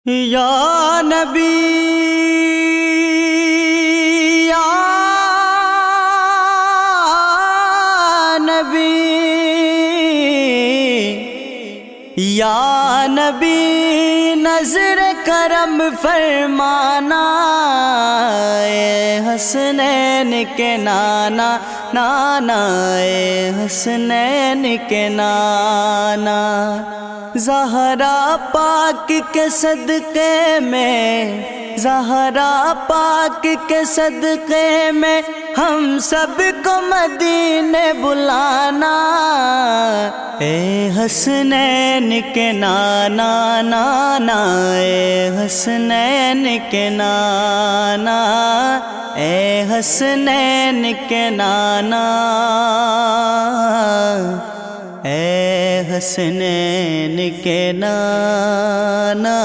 یا نبی یا نبی یا نبی نظر کرم فرمانا، اے حسنین کے نانا نانا، اے حسنین کے نانا، زہرا پاک کے صدقے میں، زہرا پاک کے صدقے میں ہم سب کو مدینے بلانا، اے حسنین کے نانا نانا، اے حسنین کے نانا، اے حسنین کے نانا، اے حسنین کے نانا۔